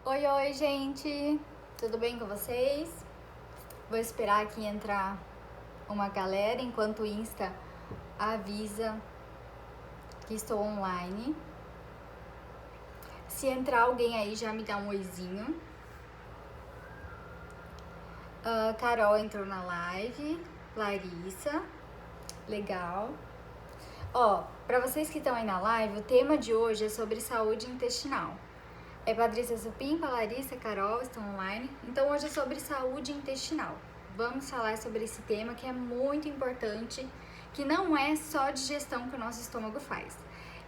Oi, oi, gente! Tudo bem com vocês? Vou esperar aqui entrar uma galera enquanto o Insta avisa que estou online. Se entrar alguém aí, já me dá um oizinho. Carol entrou na live, Larissa, legal. Ó, pra vocês que estão aí na live, o tema de hoje é sobre saúde intestinal. Patrícia Supimpa, Larissa, Carol estão online. Então hoje é sobre saúde intestinal. Vamos falar sobre esse tema que é muito importante, que não é só digestão que o nosso estômago faz.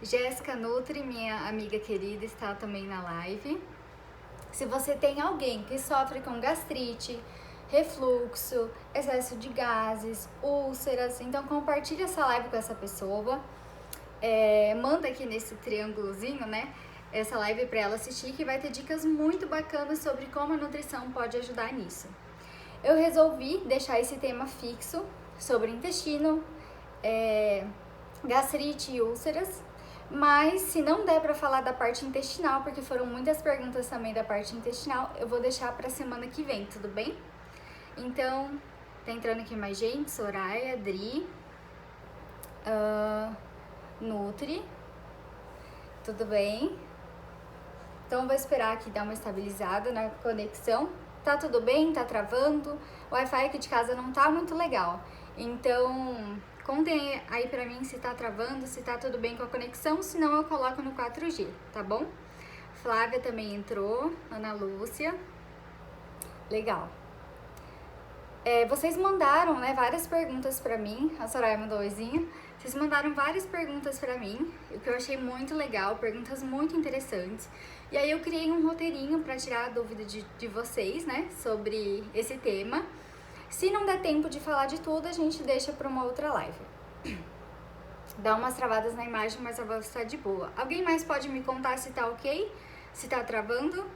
Jéssica Nutri, minha amiga querida, está também na live. Se você tem alguém que sofre com gastrite, refluxo, excesso de gases, úlceras, então compartilha essa live com essa pessoa. Manda aqui nesse triângulozinho, né? Essa live para ela assistir, que vai ter dicas muito bacanas sobre como a nutrição pode ajudar nisso. Eu resolvi deixar esse tema fixo sobre intestino, gastrite e úlceras, mas se não der para falar da parte intestinal, porque foram muitas perguntas também da parte intestinal, eu vou deixar para semana que vem, tudo bem? Então, tá entrando aqui mais gente, Soraya, Dri, Nutri, tudo bem? Então, vou esperar aqui dar uma estabilizada na conexão. Tá tudo bem? Tá travando? O Wi-Fi aqui de casa não tá muito legal. Então, contem aí pra mim se tá travando, se tá tudo bem com a conexão. Senão, eu coloco no 4G, tá bom? Flávia também entrou. Ana Lúcia. Legal. Vocês mandaram, né, várias perguntas pra mim. A Soraya mandou oizinho. Vocês mandaram várias perguntas pra mim, o que eu achei muito legal, perguntas muito interessantes. E aí eu criei um roteirinho pra tirar a dúvida de vocês, né, sobre esse tema. Se não der tempo de falar de tudo, a gente deixa pra uma outra live. Dá umas travadas na imagem, mas a voz está de boa. Alguém mais pode me contar se tá ok? Se tá travando?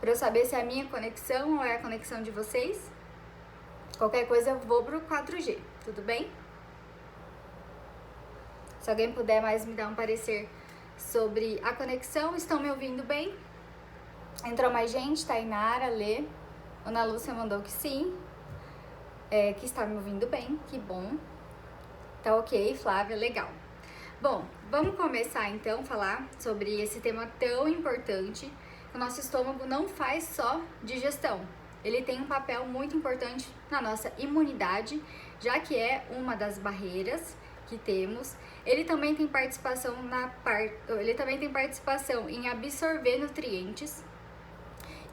Pra eu saber se é a minha conexão ou é a conexão de vocês? Qualquer coisa eu vou pro 4G, tudo bem? Se alguém puder mais me dar um parecer sobre a conexão, estão me ouvindo bem? Entrou mais gente, Tainara, Lê, Ana Lúcia mandou que sim, que está me ouvindo bem, que bom. Tá ok, Flávia, legal. Bom, vamos começar então a falar sobre esse tema tão importante. O nosso estômago não faz só digestão, ele tem um papel muito importante na nossa imunidade, já que é uma das barreiras que temos. Ele também tem participação em absorver nutrientes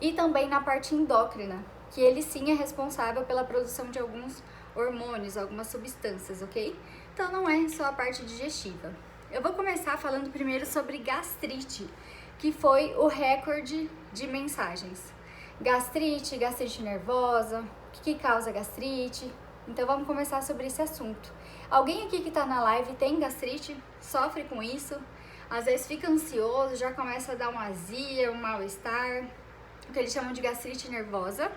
e também na parte endócrina, que ele sim é responsável pela produção de alguns hormônios, algumas substâncias, ok? Então não é só a parte digestiva. Eu vou começar falando primeiro sobre gastrite, que foi o recorde de mensagens. Gastrite nervosa, o que causa gastrite? Então vamos começar sobre esse assunto. Alguém aqui que tá na live tem gastrite? Sofre com isso? Às vezes fica ansioso, já começa a dar uma azia, um mal-estar, o que eles chamam de gastrite nervosa.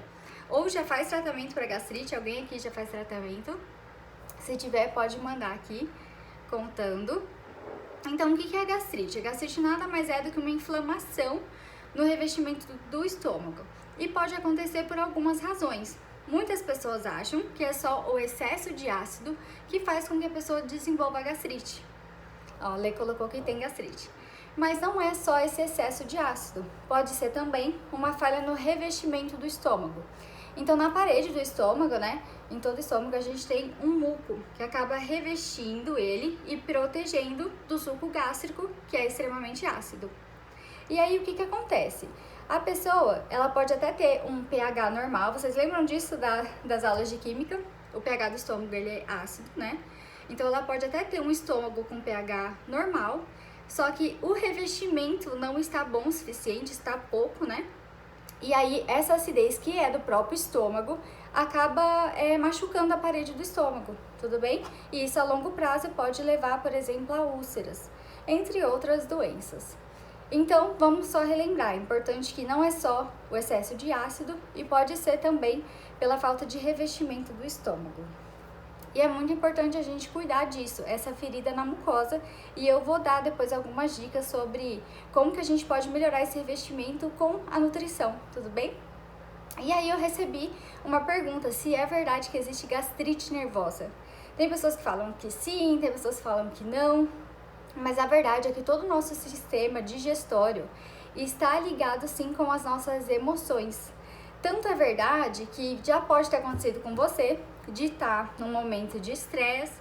Ou já faz tratamento para gastrite, alguém aqui já faz tratamento? Se tiver, pode mandar aqui, contando. Então, o que é a gastrite? A gastrite nada mais é do que uma inflamação no revestimento do estômago. E pode acontecer por algumas razões. Muitas pessoas acham que é só o excesso de ácido que faz com que a pessoa desenvolva gastrite. Ó, Lê colocou que tem gastrite. Mas não é só esse excesso de ácido. Pode ser também uma falha no revestimento do estômago. Então, na parede do estômago, né, em todo o estômago, a gente tem um muco que acaba revestindo ele e protegendo do suco gástrico, que é extremamente ácido. E aí, o que acontece? A pessoa, ela pode até ter um pH normal. Vocês lembram disso das aulas de química? O pH do estômago, ele é ácido, né? Então, ela pode até ter um estômago com pH normal, só que o revestimento não está bom o suficiente, está pouco, né? E aí, essa acidez que é do próprio estômago acaba machucando a parede do estômago, tudo bem? E isso a longo prazo pode levar, por exemplo, a úlceras, entre outras doenças. Então, vamos só relembrar, é importante que não é só o excesso de ácido e pode ser também pela falta de revestimento do estômago. E é muito importante a gente cuidar disso, essa ferida na mucosa. E eu vou dar depois algumas dicas sobre como que a gente pode melhorar esse revestimento com a nutrição, tudo bem? E aí eu recebi uma pergunta, se é verdade que existe gastrite nervosa. Tem pessoas que falam que sim, tem pessoas que falam que não, mas a verdade é que todo o nosso sistema digestório está ligado sim com as nossas emoções. Tanto é verdade que já pode ter acontecido com você de estar num momento de estresse,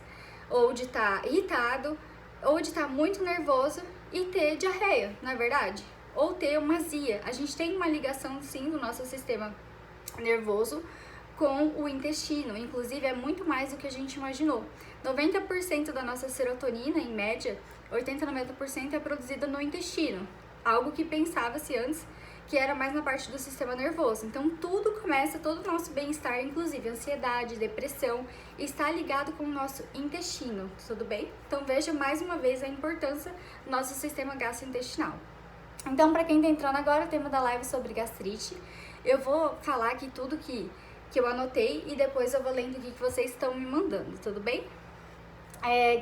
ou de estar irritado, ou de estar muito nervoso e ter diarreia, não é verdade? Ou ter uma azia. A gente tem uma ligação sim do nosso sistema nervoso com o intestino, inclusive é muito mais do que a gente imaginou. 90% da nossa serotonina, em média, 80 a 90% é produzida no intestino, algo que pensava-se antes que era mais na parte do sistema nervoso. Então tudo começa, todo o nosso bem-estar, inclusive ansiedade, depressão, está ligado com o nosso intestino, tudo bem? Então veja mais uma vez a importância do nosso sistema gastrointestinal. Então, para quem está entrando agora, o tema da live é sobre gastrite. Eu vou falar aqui tudo que eu anotei e depois eu vou lendo o que vocês estão me mandando, tudo bem?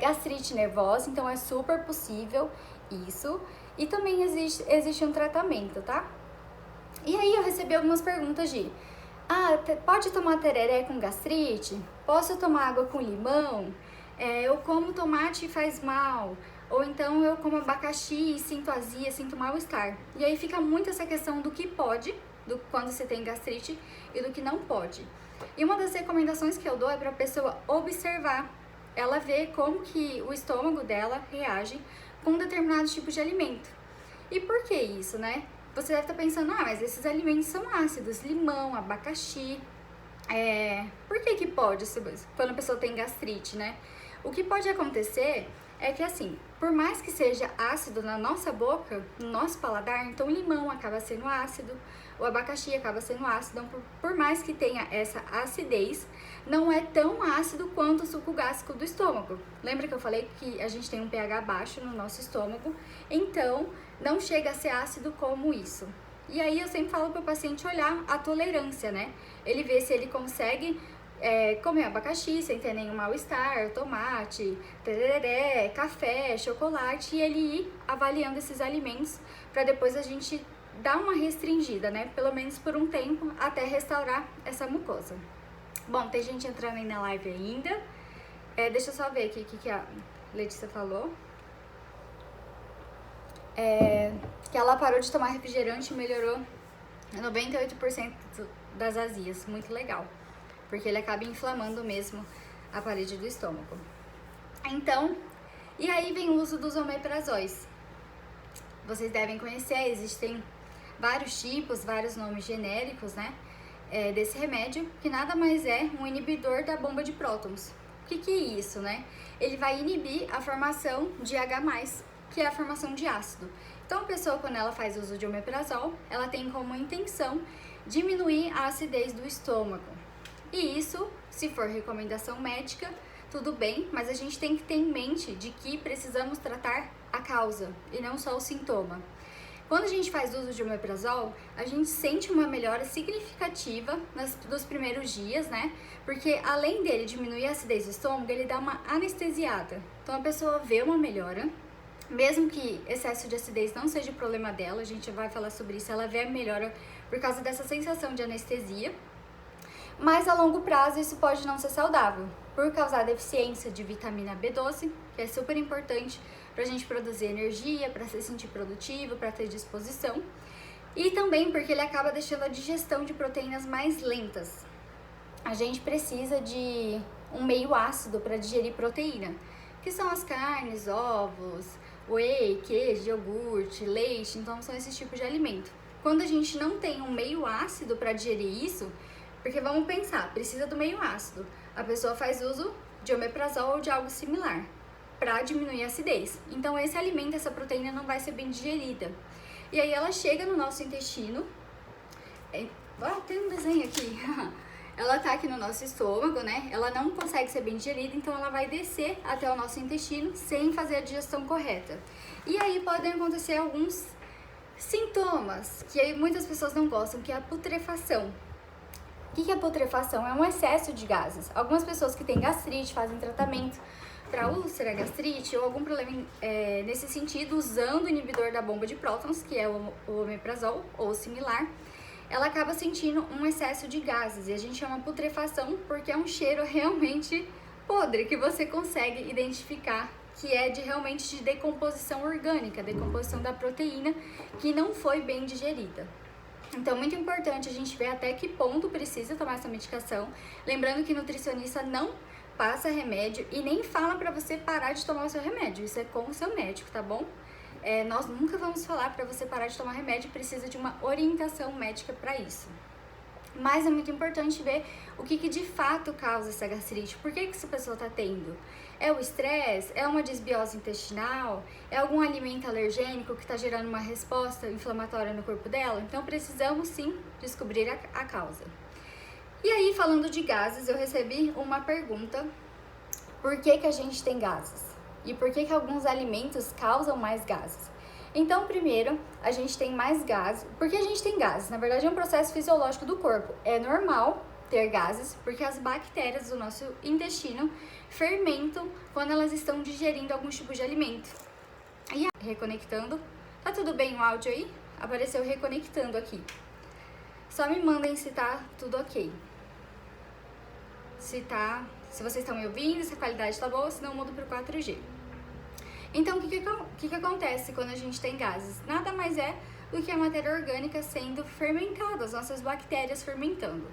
Gastrite nervosa, então é super possível isso. E também existe um tratamento, tá? E aí eu recebi algumas perguntas de pode tomar tereré com gastrite? Posso tomar água com limão? Eu como tomate e faz mal? Ou então eu como abacaxi e sinto azia, sinto mal-estar. E aí fica muito essa questão do que pode, quando você tem gastrite, e do que não pode. E uma das recomendações que eu dou é para a pessoa observar, ela ver como que o estômago dela reage com um determinado tipo de alimento. E por que isso, né? Você deve estar pensando, mas esses alimentos são ácidos, limão, abacaxi. Por que pode, quando a pessoa tem gastrite, né? O que pode acontecer é que, assim, por mais que seja ácido na nossa boca, no nosso paladar, então o limão acaba sendo ácido, o abacaxi acaba sendo ácido, então por mais que tenha essa acidez, não é tão ácido quanto o suco gástrico do estômago. Lembra que eu falei que a gente tem um pH baixo no nosso estômago, então não chega a ser ácido como isso. E aí eu sempre falo para o paciente olhar a tolerância, né? Ele vê se ele consegue comer abacaxi sem ter nenhum mal-estar, tomate, tereré, café, chocolate, e ele ir avaliando esses alimentos para depois a gente dar uma restringida, né? Pelo menos por um tempo, até restaurar essa mucosa. Bom, tem gente entrando aí na live ainda. Deixa eu só ver aqui o que a Letícia falou. Que ela parou de tomar refrigerante e melhorou 98% das azias. Muito legal. Porque ele acaba inflamando mesmo a parede do estômago. Então, e aí vem o uso dos omeprazóis. Vocês devem conhecer, existem vários tipos, vários nomes genéricos, né? Desse remédio, que nada mais é um inibidor da bomba de prótons. O que é isso, né? Ele vai inibir a formação de H+, que é a formação de ácido. Então, a pessoa, quando ela faz uso de omeprazol, ela tem como intenção diminuir a acidez do estômago. E isso, se for recomendação médica, tudo bem, mas a gente tem que ter em mente de que precisamos tratar a causa e não só o sintoma. Quando a gente faz uso de omeprazol, a gente sente uma melhora significativa nos primeiros dias, né? Porque além dele diminuir a acidez do estômago, ele dá uma anestesiada. Então a pessoa vê uma melhora, mesmo que excesso de acidez não seja problema dela, a gente vai falar sobre isso, ela vê a melhora por causa dessa sensação de anestesia. Mas a longo prazo isso pode não ser saudável, por causar deficiência de vitamina B12, que é super importante para a gente produzir energia, para se sentir produtivo, para ter disposição. E também porque ele acaba deixando a digestão de proteínas mais lentas. A gente precisa de um meio ácido para digerir proteína, que são as carnes, ovos, whey, queijo, iogurte, leite, então são esses tipos de alimento. Quando a gente não tem um meio ácido para digerir isso, porque vamos pensar, precisa do meio ácido. A pessoa faz uso de omeprazol ou de algo similar para diminuir a acidez. Então esse alimento, essa proteína não vai ser bem digerida. E aí ela chega no nosso intestino. Tem um desenho aqui. Ela tá aqui no nosso estômago, né? Ela não consegue ser bem digerida, então ela vai descer até o nosso intestino sem fazer a digestão correta. E aí podem acontecer alguns sintomas que aí muitas pessoas não gostam, que é a putrefação. O que é putrefação? É um excesso de gases. Algumas pessoas que têm gastrite fazem tratamento para úlcera, gastrite ou algum problema nesse sentido, usando o inibidor da bomba de prótons, que é o omeprazol ou similar, ela acaba sentindo um excesso de gases. E a gente chama putrefação porque é um cheiro realmente podre, que você consegue identificar que é realmente de decomposição orgânica, decomposição da proteína que não foi bem digerida. Então, muito importante a gente ver até que ponto precisa tomar essa medicação. Lembrando que nutricionista não passa remédio e nem fala pra você parar de tomar o seu remédio. Isso é com o seu médico, tá bom? Nós nunca vamos falar pra você parar de tomar remédio, precisa de uma orientação médica pra isso. Mas é muito importante ver o que de fato causa essa gastrite. Por que essa pessoa está tendo? É o estresse? É uma desbiose intestinal? É algum alimento alergênico que está gerando uma resposta inflamatória no corpo dela? Então precisamos sim descobrir a causa. E aí, falando de gases, eu recebi uma pergunta: por que a gente tem gases? E por que alguns alimentos causam mais gases? Então, primeiro, a gente tem mais gases. Por que a gente tem gases? Na verdade, é um processo fisiológico do corpo. É normal ter gases porque as bactérias do nosso intestino fermentam quando elas estão digerindo algum tipo de alimento. E reconectando. Tá tudo bem o áudio aí? Apareceu reconectando aqui. Só me mandem se tá tudo ok. Se vocês estão me ouvindo, se a qualidade tá boa, se não, mudo pro 4G. Então, o que acontece quando a gente tem gases? Nada mais é do que a matéria orgânica sendo fermentada, as nossas bactérias fermentando.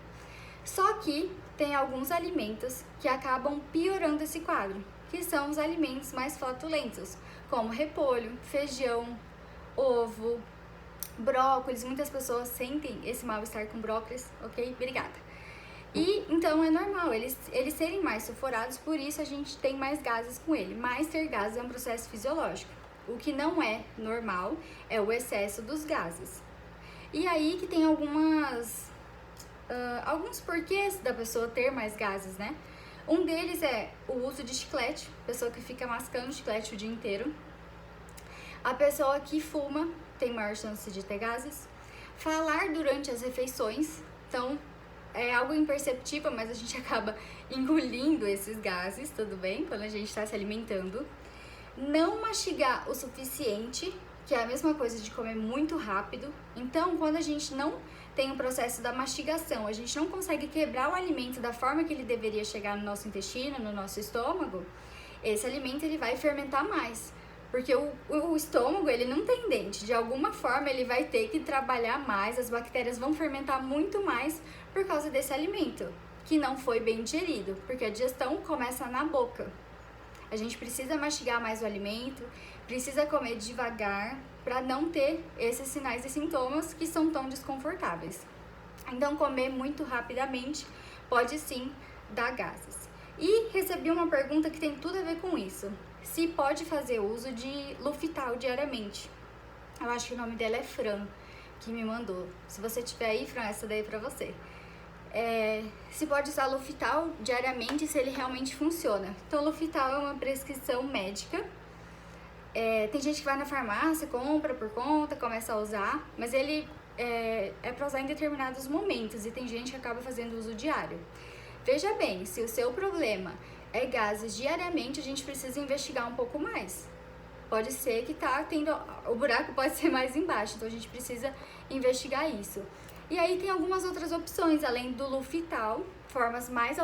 Só que tem alguns alimentos que acabam piorando esse quadro, que são os alimentos mais flatulentos, como repolho, feijão, ovo, brócolis. Muitas pessoas sentem esse mal-estar com brócolis, ok? Obrigada. E então é normal eles serem mais sulfurados, por isso a gente tem mais gases com ele. Mas ter gases é um processo fisiológico. O que não é normal é o excesso dos gases. E aí que tem alguns porquês da pessoa ter mais gases, né? Um deles é o uso de chiclete, pessoa que fica mascando chiclete o dia inteiro. A pessoa que fuma tem maior chance de ter gases. Falar durante as refeições, então é algo imperceptível, mas a gente acaba engolindo esses gases, tudo bem? Quando a gente está se alimentando. Não mastigar o suficiente, que é a mesma coisa de comer muito rápido. Então, quando a gente não tem o processo da mastigação, a gente não consegue quebrar o alimento da forma que ele deveria chegar no nosso intestino, no nosso estômago, esse alimento ele vai fermentar mais. Porque o estômago, ele não tem dente. De alguma forma, ele vai ter que trabalhar mais, as bactérias vão fermentar muito mais por causa desse alimento, que não foi bem digerido, porque a digestão começa na boca. A gente precisa mastigar mais o alimento, precisa comer devagar, para não ter esses sinais e sintomas que são tão desconfortáveis. Então, comer muito rapidamente pode sim dar gases. E recebi uma pergunta que tem tudo a ver com isso. Se pode fazer uso de Lufital diariamente. Eu acho que o nome dela é Fran, que me mandou. Se você tiver aí, Fran, essa daí é pra você. Se pode usar Lufital diariamente, se ele realmente funciona. Então, Lufital é uma prescrição médica. Tem gente que vai na farmácia, compra por conta, começa a usar, mas ele é pra usar em determinados momentos e tem gente que acaba fazendo uso diário. Veja bem, se o seu problema é gases diariamente, a gente precisa investigar um pouco mais. Pode ser que o buraco pode ser mais embaixo, então a gente precisa investigar isso. E aí tem algumas outras opções, além do Lufital, formas mais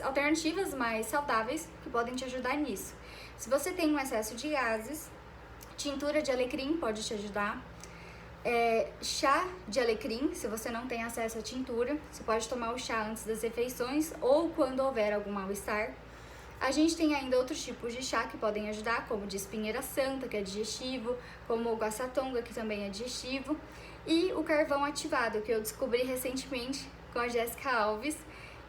alternativas, mais saudáveis, que podem te ajudar nisso. Se você tem um excesso de gases, tintura de alecrim pode te ajudar. Chá de alecrim, se você não tem acesso à tintura, você pode tomar o chá antes das refeições ou quando houver algum mal-estar. A gente tem ainda outros tipos de chá que podem ajudar, como o de espinheira santa, que é digestivo, como o guaçatonga, que também é digestivo, e o carvão ativado, que eu descobri recentemente com a Jéssica Alves,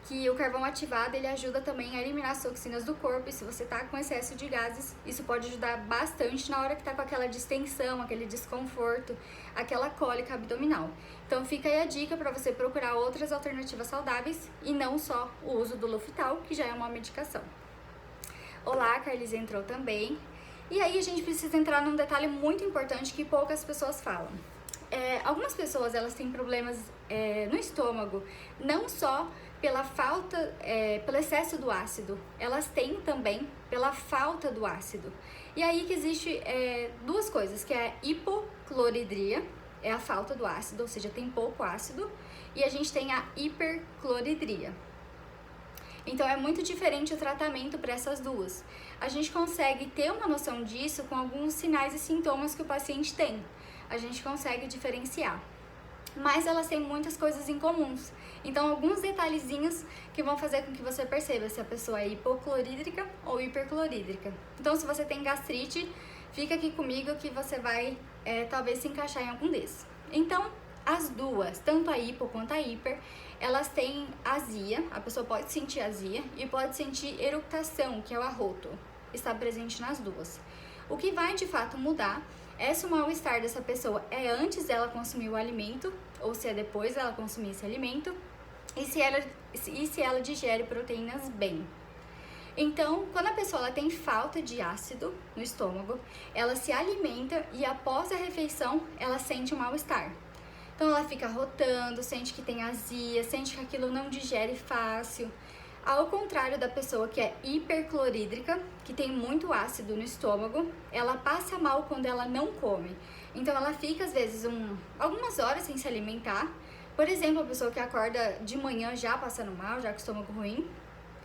que o carvão ativado ele ajuda também a eliminar as toxinas do corpo, e se você tá com excesso de gases, isso pode ajudar bastante na hora que tá com aquela distensão, aquele desconforto, aquela cólica abdominal. Então fica aí a dica para você procurar outras alternativas saudáveis e não só o uso do Lufital, que já é uma medicação. Olá, a Carlise entrou também. E aí a gente precisa entrar num detalhe muito importante que poucas pessoas falam. algumas pessoas elas têm problemas no estômago, não só pela falta, pelo excesso do ácido, elas têm também pela falta do ácido. E aí que existe duas coisas, que é a hipocloridria, é a falta do ácido, ou seja, tem pouco ácido, e a gente tem a hipercloridria. Então é muito diferente o tratamento para essas duas. A gente consegue ter uma noção disso com alguns sinais e sintomas que o paciente tem. A gente consegue diferenciar. Mas elas têm muitas coisas em comuns. Então alguns detalhezinhos que vão fazer com que você perceba se a pessoa é hipoclorídrica ou hiperclorídrica. Então se você tem gastrite, fica aqui comigo que você vai talvez se encaixar em algum desses. Então as duas, tanto a hipo quanto a hiper, elas têm azia, a pessoa pode sentir azia e pode sentir eructação, que é o arroto, está presente nas duas. O que vai de fato mudar é se o mal-estar dessa pessoa é antes dela consumir o alimento ou se é depois dela consumir esse alimento e se ela digere proteínas bem. Então, quando a pessoa ela tem falta de ácido no estômago, ela se alimenta e após a refeição ela sente um mal-estar. Então ela fica rotando, sente que tem azia, sente que aquilo não digere fácil. Ao contrário da pessoa que é hiperclorídrica, que tem muito ácido no estômago, ela passa mal quando ela não come. Então ela fica às vezes algumas horas sem se alimentar. Por exemplo, a pessoa que acorda de manhã já passando mal, já com o estômago ruim.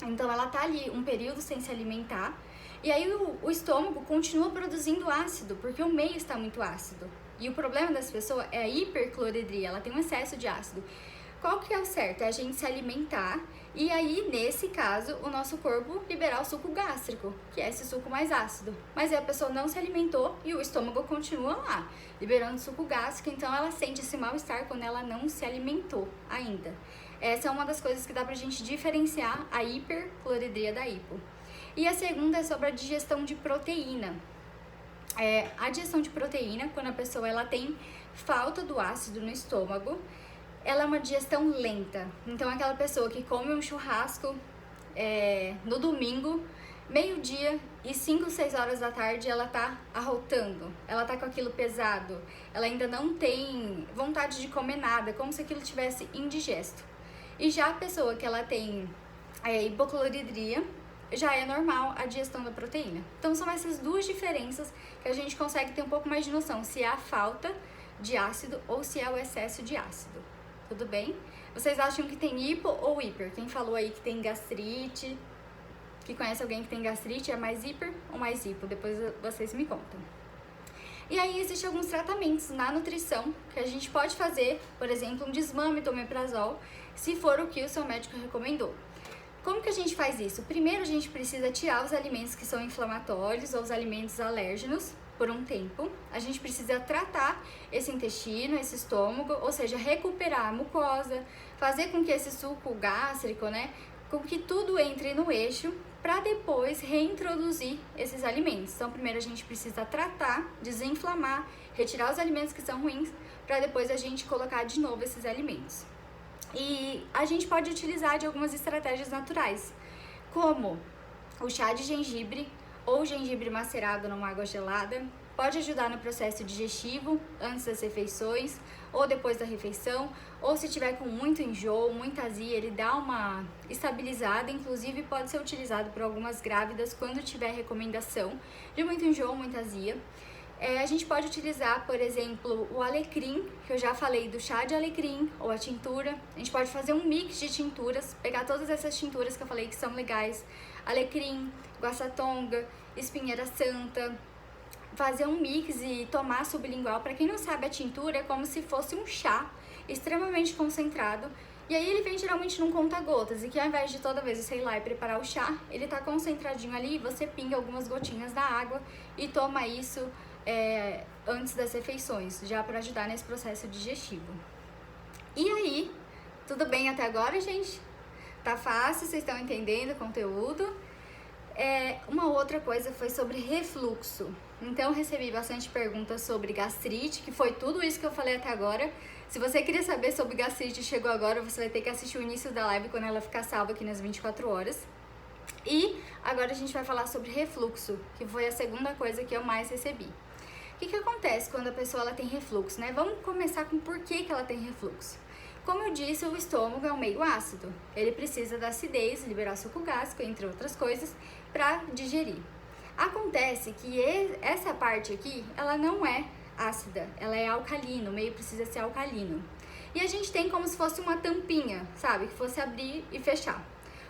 Então ela tá ali um período sem se alimentar. E aí o estômago continua produzindo ácido, porque o meio está muito ácido. E o problema dessa pessoa é a hipercloridria, ela tem um excesso de ácido. Qual que é o certo? É a gente se alimentar e aí, nesse caso, o nosso corpo liberar o suco gástrico, que é esse suco mais ácido. Mas aí a pessoa não se alimentou e o estômago continua lá, liberando suco gástrico, então ela sente esse mal-estar quando ela não se alimentou ainda. Essa é uma das coisas que dá pra gente diferenciar a hipercloridria da hipo. E a segunda é sobre a digestão de proteína. A digestão de proteína, quando a pessoa ela tem falta do ácido no estômago, ela é uma digestão lenta. Então, aquela pessoa que come um churrasco no domingo, meio-dia e 5, 6 horas da tarde, ela tá arrotando, ela tá com aquilo pesado, ela ainda não tem vontade de comer nada, como se aquilo tivesse indigesto. E já a pessoa que ela tem hipocloridria, já é normal a digestão da proteína. Então são essas duas diferenças que a gente consegue ter um pouco mais de noção se é a falta de ácido ou se é o excesso de ácido. Tudo bem? Vocês acham que tem hipo ou hiper? Quem falou aí que tem gastrite, que conhece alguém que tem gastrite, é mais hiper ou mais hipo? Depois vocês me contam. E aí existem alguns tratamentos na nutrição que a gente pode fazer, por exemplo, um desmame do omeprazol, se for o que o seu médico recomendou. Como que a gente faz isso? Primeiro a gente precisa tirar os alimentos que são inflamatórios ou os alimentos alérgenos por um tempo. A gente precisa tratar esse intestino, esse estômago, ou seja, recuperar a mucosa, fazer com que esse suco gástrico, com que tudo entre no eixo para depois reintroduzir esses alimentos. Então primeiro a gente precisa tratar, desinflamar, retirar os alimentos que são ruins para depois a gente colocar de novo esses alimentos. E a gente pode utilizar de algumas estratégias naturais, como o chá de gengibre ou gengibre macerado numa água gelada. Pode ajudar no processo digestivo antes das refeições ou depois da refeição, ou se tiver com muito enjoo, muita azia, ele dá uma estabilizada, inclusive pode ser utilizado por algumas grávidas quando tiver recomendação de muito enjoo, muita azia. A gente pode utilizar, por exemplo, o alecrim, que eu já falei do chá de alecrim, ou a tintura. A gente pode fazer um mix de tinturas, pegar todas essas tinturas que eu falei que são legais. Alecrim, guaçatonga, espinheira santa. Fazer um mix e tomar sublingual. Para quem não sabe, a tintura é como se fosse um chá extremamente concentrado. E aí ele vem geralmente num conta-gotas, e que ao invés de toda vez você ir lá e preparar o chá, ele tá concentradinho ali, você pinga algumas gotinhas da água e toma isso antes das refeições, já para ajudar nesse processo digestivo. E aí, tudo bem até agora, gente? Tá fácil? Vocês estão entendendo o conteúdo? Uma outra coisa foi sobre refluxo. Então, recebi bastante perguntas sobre gastrite, que foi tudo isso que eu falei até agora. Se você queria saber sobre gastrite e chegou agora, você vai ter que assistir o início da live quando ela ficar salva aqui nas 24 horas. E agora a gente vai falar sobre refluxo, que foi a segunda coisa que eu mais recebi. O que acontece quando a pessoa ela tem refluxo, né? Vamos começar com por que ela tem refluxo. Como eu disse, o estômago é um meio ácido. Ele precisa da acidez, liberar suco gástrico, entre outras coisas, para digerir. Acontece que essa parte aqui, ela não é ácida, ela é alcalina, o meio precisa ser alcalino. E a gente tem como se fosse uma tampinha, sabe? Que fosse abrir e fechar.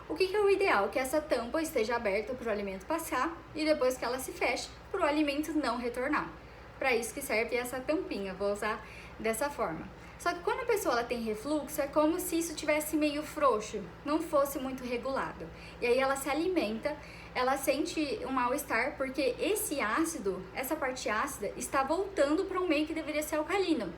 O que é o ideal? Que essa tampa esteja aberta para o alimento passar e depois que ela se feche, para o alimento não retornar. Para isso que serve essa tampinha, vou usar dessa forma. Só que quando a pessoa ela tem refluxo, é como se isso tivesse meio frouxo, não fosse muito regulado. E aí ela se alimenta, ela sente um mal-estar porque esse ácido, essa parte ácida, está voltando para um meio que deveria ser alcalino.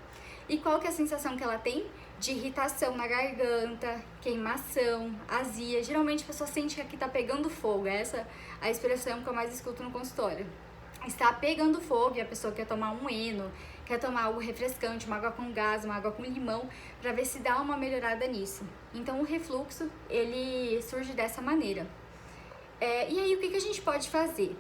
E qual que é a sensação que ela tem? De irritação na garganta, queimação, azia. Geralmente a pessoa sente que aqui tá pegando fogo. Essa é a expressão que eu mais escuto no consultório. Está pegando fogo e a pessoa quer tomar um Eno, quer tomar algo refrescante, uma água com gás, uma água com limão, para ver se dá uma melhorada nisso. Então o refluxo, ele surge dessa maneira. E aí o que a gente pode fazer?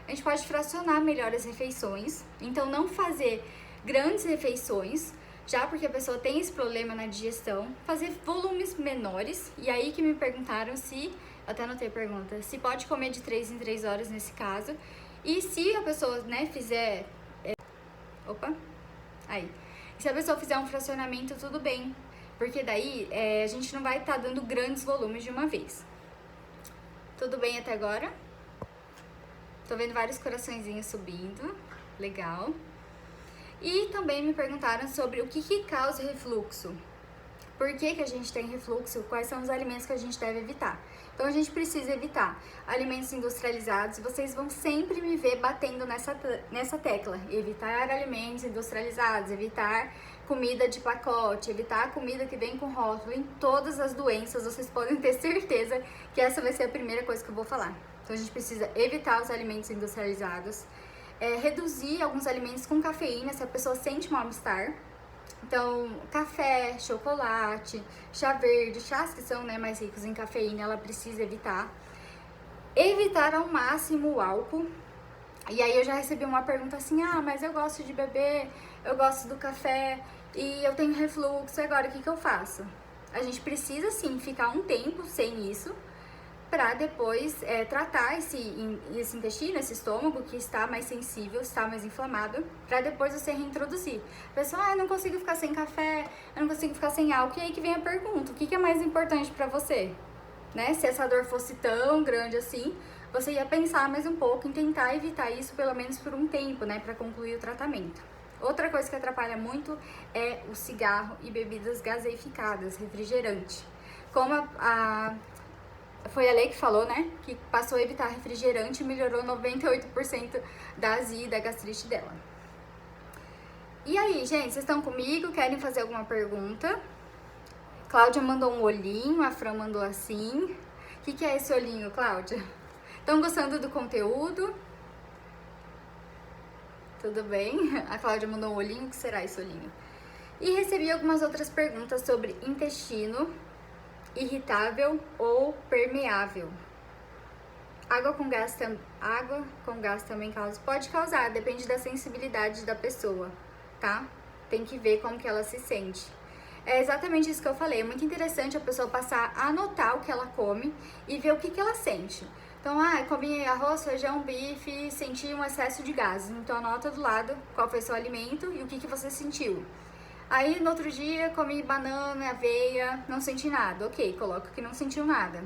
A gente pode fracionar melhor as refeições, então não fazer grandes refeições, já porque a pessoa tem esse problema na digestão, fazer volumes menores, e aí que me perguntaram se, até anotei a pergunta, se pode comer de 3 em 3 horas nesse caso, e se a pessoa, né, fizer, se a pessoa fizer um fracionamento, tudo bem, porque daí a gente não vai estar dando grandes volumes de uma vez. Tudo bem até agora? Tô vendo vários coraçõezinhos subindo, legal. E também me perguntaram sobre o que causa refluxo. Por que a gente tem refluxo? Quais são os alimentos que a gente deve evitar? Então a gente precisa evitar alimentos industrializados. Vocês vão sempre me ver batendo nessa tecla. Evitar alimentos industrializados, evitar comida de pacote, evitar comida que vem com rótulo. Em todas as doenças, vocês podem ter certeza que essa vai ser a primeira coisa que eu vou falar. Então a gente precisa evitar os alimentos industrializados. Reduzir alguns alimentos com cafeína se a pessoa sente mal-estar. Então, café, chocolate, chá verde, chás que são, né, mais ricos em cafeína, ela precisa evitar. Evitar ao máximo o álcool. E aí eu já recebi uma pergunta assim, mas eu gosto de beber, eu gosto do café e eu tenho refluxo, agora o que eu faço? A gente precisa sim ficar um tempo sem isso, para depois tratar esse intestino, esse estômago que está mais sensível, está mais inflamado, para depois você reintroduzir. A pessoa, eu não consigo ficar sem café, eu não consigo ficar sem álcool, e aí que vem a pergunta, o que é mais importante para você? Né? Se essa dor fosse tão grande assim, você ia pensar mais um pouco em tentar evitar isso pelo menos por um tempo, né, para concluir o tratamento. Outra coisa que atrapalha muito é o cigarro e bebidas gaseificadas, refrigerante. Como foi a lei que falou, né, que passou a evitar refrigerante e melhorou 98% da azia e da gastrite dela. E aí, gente, vocês estão comigo? Querem fazer alguma pergunta? Cláudia mandou um olhinho, a Fran mandou assim. O que é esse olhinho, Cláudia? Estão gostando do conteúdo? Tudo bem? A Cláudia mandou um olhinho, o que será esse olhinho? E recebi algumas outras perguntas sobre intestino irritável ou permeável. Água com gás também pode causar, depende da sensibilidade da pessoa, tá? Tem que ver como que ela se sente. É exatamente isso que eu falei, é muito interessante a pessoa passar a anotar o que ela come e ver o que ela sente. Então, comi arroz, feijão, bife, senti um excesso de gases. Então, anota do lado qual foi seu alimento e o que você sentiu. Aí, no outro dia, comi banana, aveia, não senti nada. Ok, coloca que não sentiu nada.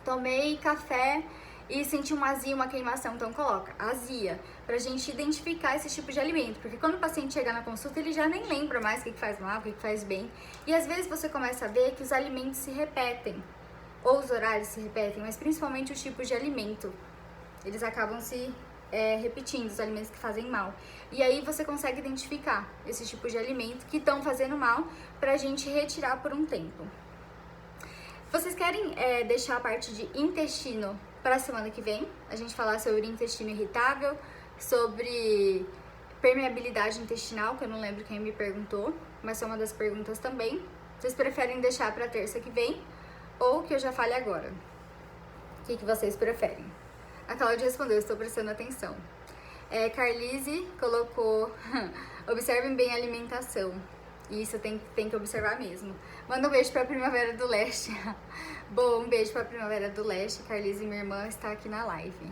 Tomei café e senti uma azia, uma queimação. Então, coloca azia, pra gente identificar esse tipo de alimento. Porque quando o paciente chega na consulta, ele já nem lembra mais o que faz mal, o que faz bem. E às vezes você começa a ver que os alimentos se repetem. Ou os horários se repetem, mas principalmente os tipos de alimento. Eles acabam se repetindo, os alimentos que fazem mal. E aí você consegue identificar esses tipos de alimento que estão fazendo mal pra gente retirar por um tempo. Vocês querem deixar a parte de intestino para a semana que vem? A gente falar sobre intestino irritável, sobre permeabilidade intestinal, que eu não lembro quem me perguntou, mas é uma das perguntas também. Vocês preferem deixar para terça que vem ou que eu já fale agora? O que vocês preferem? A Cláudia respondeu, estou prestando atenção. Carlise colocou, observem bem a alimentação. Isso tem que observar mesmo. Manda um beijo pra Primavera do Leste. Bom, um beijo pra Primavera do Leste. Carlise, minha irmã, está aqui na live.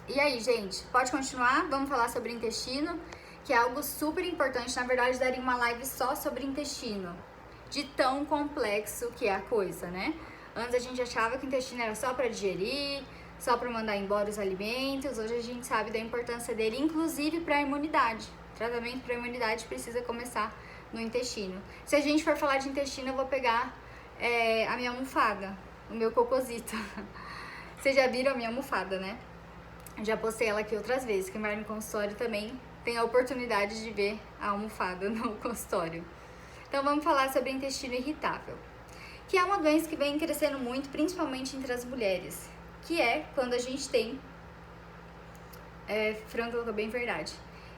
E aí, gente, pode continuar? Vamos falar sobre intestino, que é algo super importante. Na verdade, daria uma live só sobre intestino, de tão complexo que é a coisa, né? Antes a gente achava que o intestino era só pra digerir, só para mandar embora os alimentos. Hoje a gente sabe da importância dele, inclusive para a imunidade. O tratamento para a imunidade precisa começar no intestino. Se a gente for falar de intestino, eu vou pegar a minha almofada, o meu cocôzito. Vocês já viram a minha almofada, né? Já postei ela aqui outras vezes. Quem vai no consultório também tem a oportunidade de ver a almofada no consultório. Então vamos falar sobre intestino irritável, que é uma doença que vem crescendo muito, principalmente entre as mulheres. Que é quando a gente tem, Fran colocou bem verdade,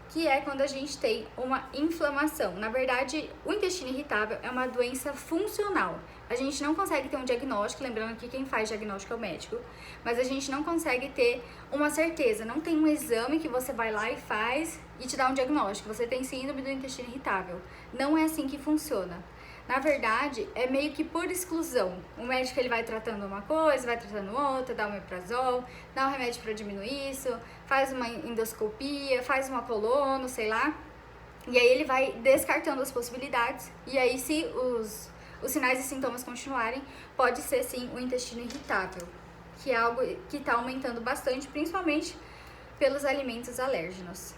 que é quando a gente tem uma inflamação. Na verdade, o intestino irritável é uma doença funcional. A gente não consegue ter um diagnóstico, lembrando que quem faz diagnóstico é o médico, mas a gente não consegue ter uma certeza, não tem um exame que você vai lá e faz e te dá um diagnóstico. Você tem síndrome do intestino irritável. Não é assim que funciona. Na verdade, é meio que por exclusão. O médico ele vai tratando uma coisa, vai tratando outra, dá um omeprazol, dá um remédio para diminuir isso, faz uma endoscopia, faz uma colono, sei lá. E aí ele vai descartando as possibilidades. E aí, se os sinais e sintomas continuarem, pode ser sim o intestino irritável, que é algo que está aumentando bastante, principalmente pelos alimentos alérgenos.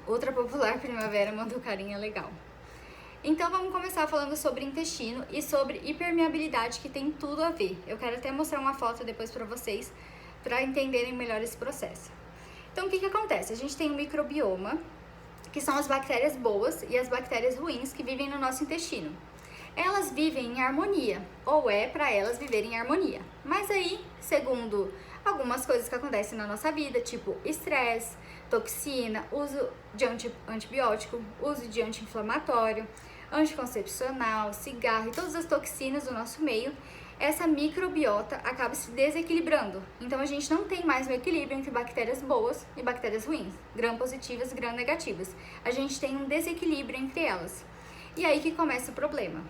Outra popular Primavera mandou carinha legal. Então vamos começar falando sobre intestino e sobre hipermeabilidade, que tem tudo a ver. Eu quero até mostrar uma foto depois para vocês, para entenderem melhor esse processo. Então o que acontece? A gente tem um microbioma, que são as bactérias boas e as bactérias ruins que vivem no nosso intestino. Elas vivem em harmonia, ou é para elas viverem em harmonia. Mas aí, segundo algumas coisas que acontecem na nossa vida, tipo estresse, toxina, uso de antibiótico, uso de anti-inflamatório, anticoncepcional, cigarro e todas as toxinas do nosso meio, essa microbiota acaba se desequilibrando. Então a gente não tem mais um equilíbrio entre bactérias boas e bactérias ruins, gram-positivas e gram-negativas. A gente tem um desequilíbrio entre elas. E aí que começa o problema.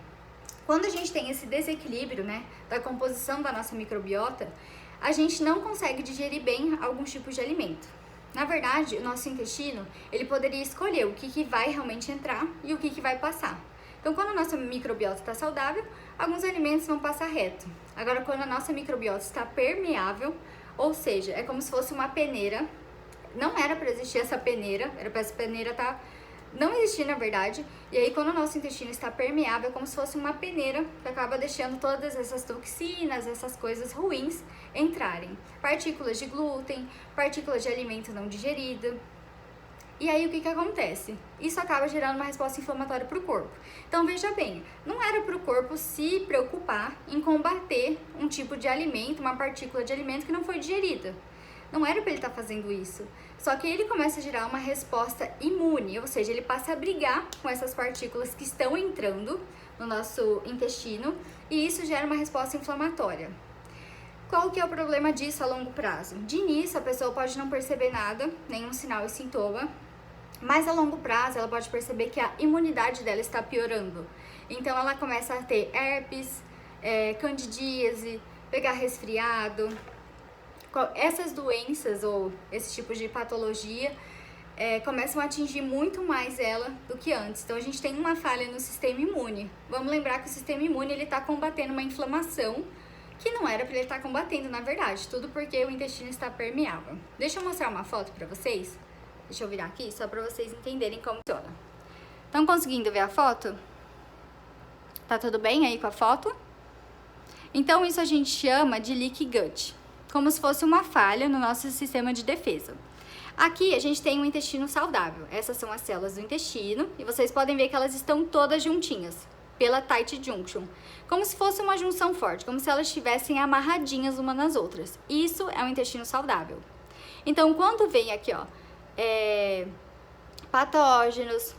Quando a gente tem esse desequilíbrio, né, da composição da nossa microbiota, a gente não consegue digerir bem alguns tipos de alimento. Na verdade, o nosso intestino, ele poderia escolher o que vai realmente entrar e o que vai passar. Então, quando a nossa microbiota está saudável, alguns alimentos vão passar reto. Agora, quando a nossa microbiota está permeável, ou seja, é como se fosse uma peneira, não era para existir essa peneira, era para essa peneira não existir, na verdade, e aí quando o nosso intestino está permeável, é como se fosse uma peneira que acaba deixando todas essas toxinas, essas coisas ruins entrarem. Partículas de glúten, partículas de alimento não digerido. E aí o que acontece? Isso acaba gerando uma resposta inflamatória para o corpo. Então veja bem, não era para o corpo se preocupar em combater um tipo de alimento, uma partícula de alimento que não foi digerida. Não era para ele estar fazendo isso. Só que ele começa a gerar uma resposta imune, ou seja, ele passa a brigar com essas partículas que estão entrando no nosso intestino e isso gera uma resposta inflamatória. Qual que é o problema disso a longo prazo? De início, a pessoa pode não perceber nada, nenhum sinal e sintoma, mas a longo prazo ela pode perceber que a imunidade dela está piorando. Então ela começa a ter herpes, candidíase, pegar resfriado. Essas doenças ou esse tipo de patologia começam a atingir muito mais ela do que antes. Então a gente tem uma falha no sistema imune. Vamos lembrar que o sistema imune ele está combatendo uma inflamação que não era para ele estar combatendo, na verdade. Tudo porque o intestino está permeável. Deixa eu mostrar uma foto para vocês. Deixa eu virar aqui só para vocês entenderem como funciona. Estão conseguindo ver a foto? Tá tudo bem aí com a foto? Então isso a gente chama de leaky gut, como se fosse uma falha no nosso sistema de defesa. Aqui a gente tem um intestino saudável. Essas são as células do intestino e vocês podem ver que elas estão todas juntinhas pela tight junction, como se fosse uma junção forte, como se elas estivessem amarradinhas umas nas outras. Isso é um intestino saudável. Então, quando vem aqui, ó, patógenos,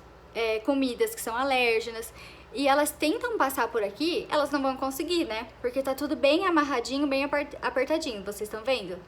comidas que são alérgenas, e elas tentam passar por aqui, elas não vão conseguir, né? Porque tá tudo bem amarradinho, bem apertadinho, vocês estão vendo?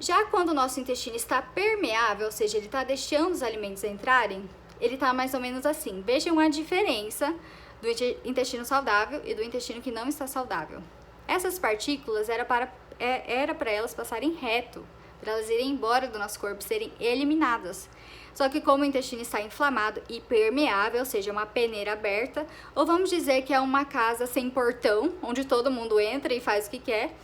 Já quando o nosso intestino está permeável, ou seja, ele está deixando os alimentos entrarem, ele está mais ou menos assim. Vejam a diferença do intestino saudável e do intestino que não está saudável. Essas partículas era para elas passarem reto, para elas irem embora do nosso corpo, serem eliminadas. Só que como o intestino está inflamado e permeável, ou seja, uma peneira aberta, ou vamos dizer que é uma casa sem portão, onde todo mundo entra e faz o que quer,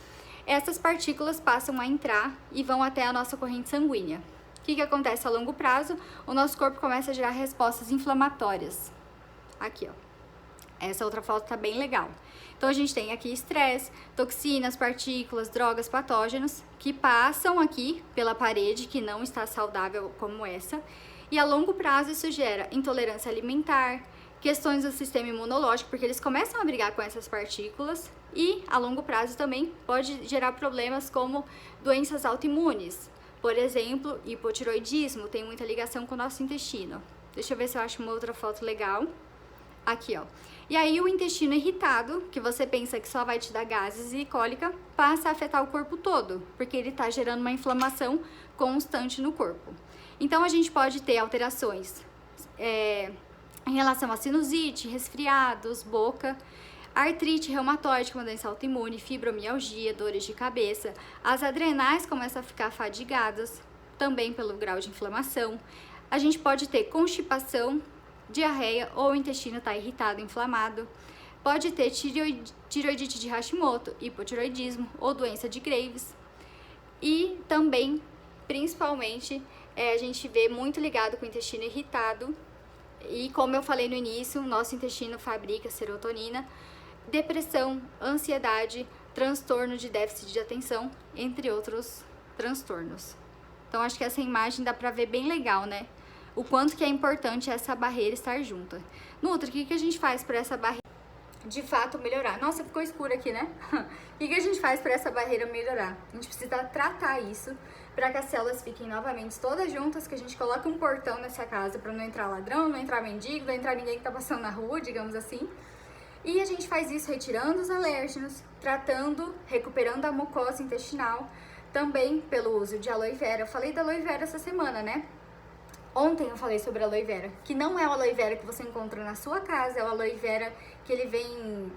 essas partículas passam a entrar e vão até a nossa corrente sanguínea. O que acontece a longo prazo? O nosso corpo começa a gerar respostas inflamatórias. Aqui, ó. Essa outra foto tá bem legal. Então, a gente tem aqui estresse, toxinas, partículas, drogas, patógenos que passam aqui pela parede que não está saudável como essa. E a longo prazo isso gera intolerância alimentar, questões do sistema imunológico, porque eles começam a brigar com essas partículas. E a longo prazo também pode gerar problemas como doenças autoimunes. Por exemplo, hipotiroidismo tem muita ligação com o nosso intestino. Deixa eu ver se eu acho uma outra foto legal. Aqui, ó. E aí o intestino irritado, que você pensa que só vai te dar gases e cólica, passa a afetar o corpo todo, porque ele está gerando uma inflamação constante no corpo. Então a gente pode ter alterações em relação a sinusite, resfriados, boca, artrite reumatoide, uma doença autoimune, fibromialgia, dores de cabeça. As adrenais começam a ficar fadigadas, também pelo grau de inflamação. A gente pode ter constipação, diarreia ou o intestino está irritado, inflamado. Pode ter tireoidite de Hashimoto, hipotiroidismo ou doença de Graves. E também, principalmente, a gente vê muito ligado com o intestino irritado. E como eu falei no início, nosso intestino fabrica serotonina, depressão, ansiedade, transtorno de déficit de atenção, entre outros transtornos. Então, acho que essa imagem dá pra ver bem legal, né? O quanto que é importante essa barreira estar junta. Nutri, o que a gente faz para essa barreira de fato melhorar? Nossa, ficou escuro aqui, né? O que a gente faz para essa barreira melhorar? A gente precisa tratar isso para que as células fiquem novamente todas juntas, que a gente coloque um portão nessa casa para não entrar ladrão, não entrar mendigo, não entrar ninguém que tá passando na rua, digamos assim. E a gente faz isso retirando os alérgenos, tratando, recuperando a mucosa intestinal, também pelo uso de aloe vera. Eu falei da aloe vera essa semana, né? Ontem eu falei sobre aloe vera, que não é o aloe vera que você encontra na sua casa, é o aloe vera que ele vem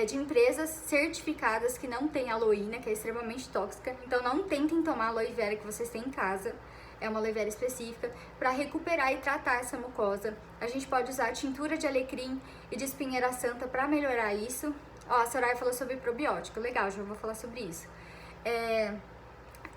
de empresas certificadas que não tem aloína, que é extremamente tóxica. Então não tentem tomar aloe vera que vocês têm em casa, é uma aloe vera específica, para recuperar e tratar essa mucosa. A gente pode usar tintura de alecrim e de espinheira santa para melhorar isso. Ó, a Soraya falou sobre probiótico, legal, já vou falar sobre isso.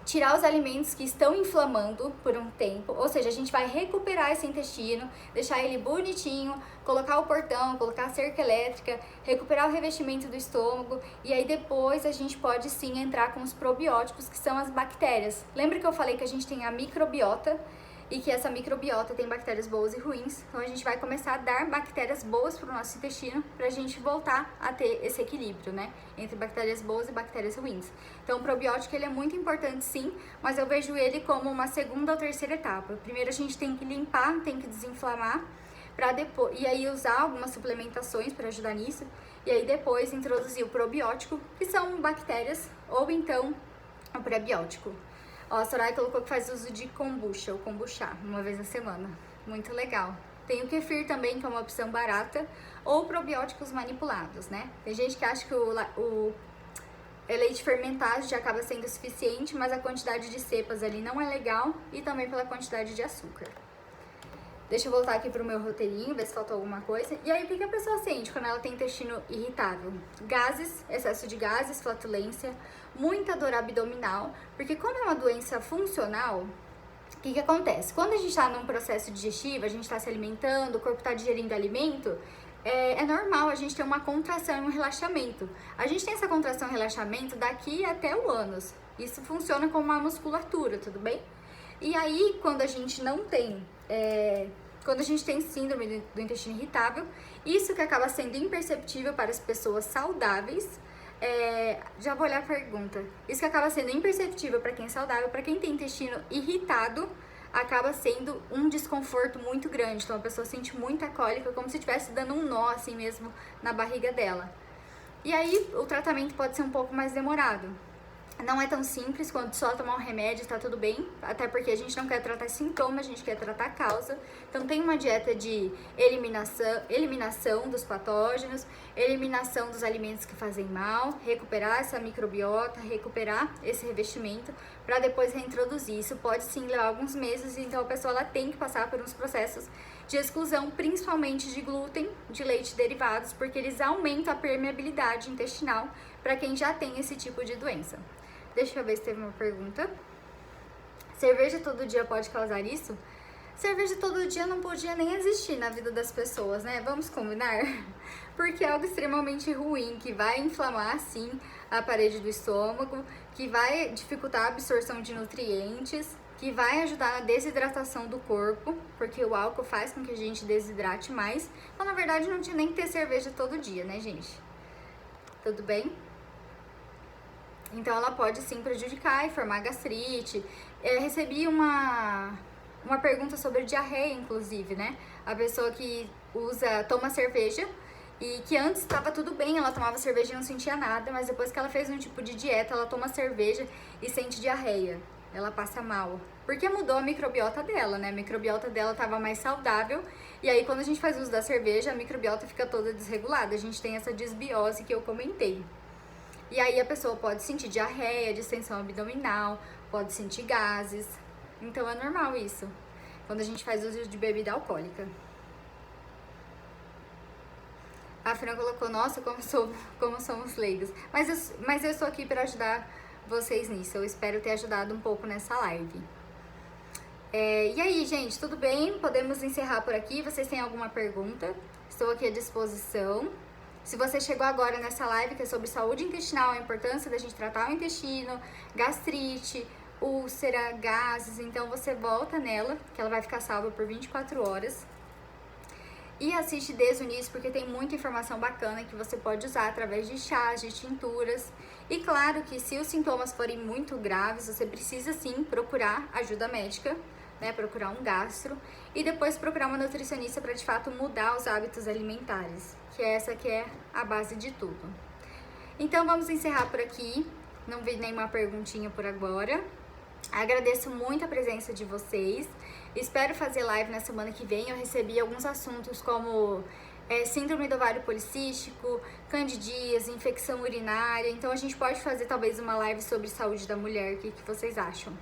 Tirar os alimentos que estão inflamando por um tempo, ou seja, a gente vai recuperar esse intestino, deixar ele bonitinho, colocar o portão, colocar a cerca elétrica, recuperar o revestimento do estômago, e aí depois a gente pode sim entrar com os probióticos, que são as bactérias. Lembra que eu falei que a gente tem a microbiota e que essa microbiota tem bactérias boas e ruins? Então a gente vai começar a dar bactérias boas para o nosso intestino para a gente voltar a ter esse equilíbrio, né, entre bactérias boas e bactérias ruins. Então o probiótico ele é muito importante sim, mas eu vejo ele como uma segunda ou terceira etapa. Primeiro a gente tem que limpar, tem que desinflamar, para depois, e aí usar algumas suplementações para ajudar nisso, e aí depois introduzir o probiótico, que são bactérias, ou então o prebiótico. Ó, a Soraya colocou que faz uso de kombucha, ou kombucha, uma vez na semana. Muito legal. Tem o kefir também, que é uma opção barata, ou probióticos manipulados, né? Tem gente que acha que o leite fermentado já acaba sendo suficiente, mas a quantidade de cepas ali não é legal, e também pela quantidade de açúcar. Deixa eu voltar aqui pro meu roteirinho, ver se faltou alguma coisa. E aí, o que a pessoa sente quando ela tem intestino irritável? Gases, excesso de gases, flatulência, muita dor abdominal, porque como é uma doença funcional, o que acontece? Quando a gente está num processo digestivo, a gente está se alimentando, o corpo está digerindo alimento, é normal a gente ter uma contração e um relaxamento. A gente tem essa contração e relaxamento daqui até o ânus. Isso funciona como uma musculatura, tudo bem? E aí, quando a gente não tem... quando a gente tem síndrome do intestino irritável, isso que acaba sendo imperceptível para as pessoas saudáveis, já vou olhar a pergunta, isso que acaba sendo imperceptível para quem é saudável, para quem tem intestino irritado, acaba sendo um desconforto muito grande. Então a pessoa sente muita cólica, como se estivesse dando um nó assim mesmo na barriga dela. E aí o tratamento pode ser um pouco mais demorado. Não é tão simples quanto só tomar um remédio, tá tudo bem, até porque a gente não quer tratar sintomas, a gente quer tratar a causa. Então tem uma dieta de eliminação dos patógenos, eliminação dos alimentos que fazem mal, recuperar essa microbiota, recuperar esse revestimento para depois reintroduzir. Isso pode sim levar alguns meses, então a pessoa ela tem que passar por uns processos de exclusão, principalmente de glúten, de leite derivados, porque eles aumentam a permeabilidade intestinal para quem já tem esse tipo de doença. Deixa eu ver se teve uma pergunta. Cerveja todo dia pode causar isso? Cerveja todo dia não podia nem existir na vida das pessoas, né? Vamos combinar? Porque é algo extremamente ruim, que vai inflamar, sim, a parede do estômago, que vai dificultar a absorção de nutrientes, que vai ajudar na desidratação do corpo, porque o álcool faz com que a gente desidrate mais. Então, na verdade, não tinha nem que ter cerveja todo dia, né, gente? Tudo bem? Então ela pode sim prejudicar e formar gastrite. Eu recebi uma pergunta sobre diarreia, inclusive, né? A pessoa que toma cerveja e que antes estava tudo bem, ela tomava cerveja e não sentia nada, mas depois que ela fez um tipo de dieta, ela toma cerveja e sente diarreia. Ela passa mal. Porque mudou a microbiota dela, né? A microbiota dela estava mais saudável. E aí, quando a gente faz uso da cerveja, a microbiota fica toda desregulada. A gente tem essa desbiose que eu comentei. E aí a pessoa pode sentir diarreia, distensão abdominal, pode sentir gases. Então é normal isso, quando a gente faz uso de bebida alcoólica. A Fran colocou, nossa, como somos leigos. Mas eu estou aqui para ajudar vocês nisso. Eu espero ter ajudado um pouco nessa live. E aí, gente, tudo bem? Podemos encerrar por aqui. Vocês têm alguma pergunta? Estou aqui à disposição. Se você chegou agora nessa live que é sobre saúde intestinal, a importância da gente tratar o intestino, gastrite, úlcera, gases, então você volta nela, que ela vai ficar salva por 24 horas. E assiste desde o início, porque tem muita informação bacana que você pode usar através de chás, de tinturas. E claro que se os sintomas forem muito graves, você precisa sim procurar ajuda médica, né? Procurar um gastro e depois procurar uma nutricionista para de fato mudar os hábitos alimentares, que essa que é a base de tudo. Então vamos encerrar por aqui. Não vi nenhuma perguntinha por agora. Agradeço muito a presença de vocês. Espero fazer live na semana que vem. Eu recebi alguns assuntos como síndrome do ovário policístico, candidíase, infecção urinária. Então a gente pode fazer talvez uma live sobre saúde da mulher. O que vocês acham?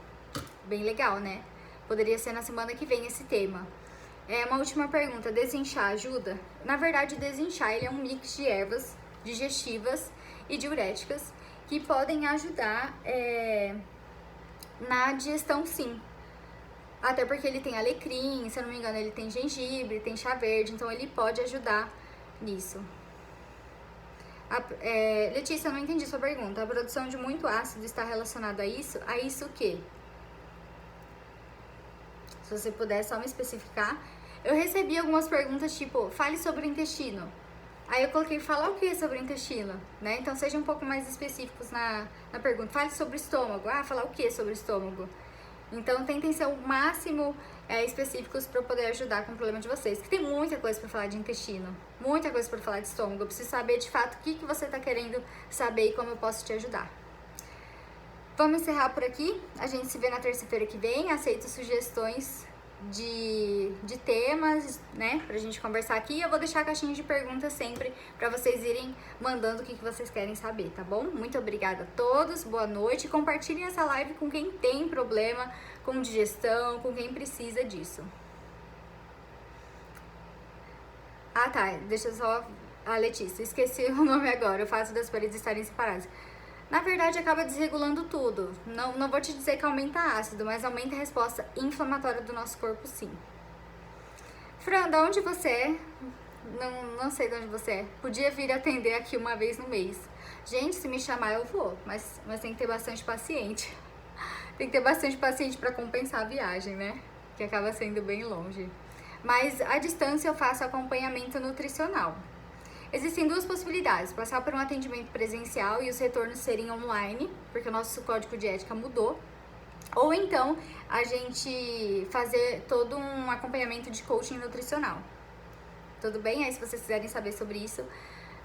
Bem legal, né? Poderia ser na semana que vem esse tema. Uma última pergunta, desinchar ajuda? Na verdade, o desinchar ele é um mix de ervas digestivas e diuréticas que podem ajudar na digestão, sim. Até porque ele tem alecrim, se eu não me engano, ele tem gengibre, tem chá verde, então ele pode ajudar nisso. Letícia, eu não entendi sua pergunta. A produção de muito ácido está relacionada a isso? A isso o quê? Se você puder só me especificar. Eu recebi algumas perguntas tipo, fale sobre o intestino. Aí eu coloquei, falar o que sobre o intestino, né? Então sejam um pouco mais específicos na pergunta. Fale sobre o estômago. Falar o que sobre o estômago? Então tentem ser o máximo específicos para eu poder ajudar com o problema de vocês. Que tem muita coisa para falar de intestino, muita coisa para falar de estômago. Eu preciso saber de fato o que você está querendo saber e como eu posso te ajudar. Vamos encerrar por aqui. A gente se vê na terça-feira que vem. Aceito sugestões de temas, né, pra gente conversar aqui. Eu vou deixar a caixinha de perguntas sempre pra vocês irem mandando o que vocês querem saber, tá bom? Muito obrigada a todos, boa noite. Compartilhem essa live com quem tem problema com digestão, com quem precisa disso. Tá, deixa eu só... Letícia, esqueci o nome agora, o fato das paredes estarem separadas. Na verdade, acaba desregulando tudo. Não vou te dizer que aumenta ácido, mas aumenta a resposta inflamatória do nosso corpo, sim. Fran, de onde você é? Não sei de onde você é. Podia vir atender aqui uma vez no mês. Gente, se me chamar eu vou, mas tem que ter bastante paciente. Tem que ter bastante paciente para compensar a viagem, né? Que acaba sendo bem longe. Mas à distância eu faço acompanhamento nutricional. Existem duas possibilidades, passar por um atendimento presencial e os retornos serem online, porque o nosso código de ética mudou, ou então a gente fazer todo um acompanhamento de coaching nutricional. Tudo bem? Aí se vocês quiserem saber sobre isso,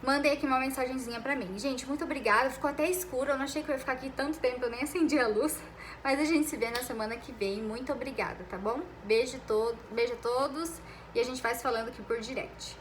mandem aqui uma mensagenzinha pra mim. Gente, muito obrigada. Ficou até escuro, eu não achei que eu ia ficar aqui tanto tempo, eu nem acendi a luz. Mas a gente se vê na semana que vem. Muito obrigada, tá bom? Beijo a todos e a gente vai se falando aqui por direct.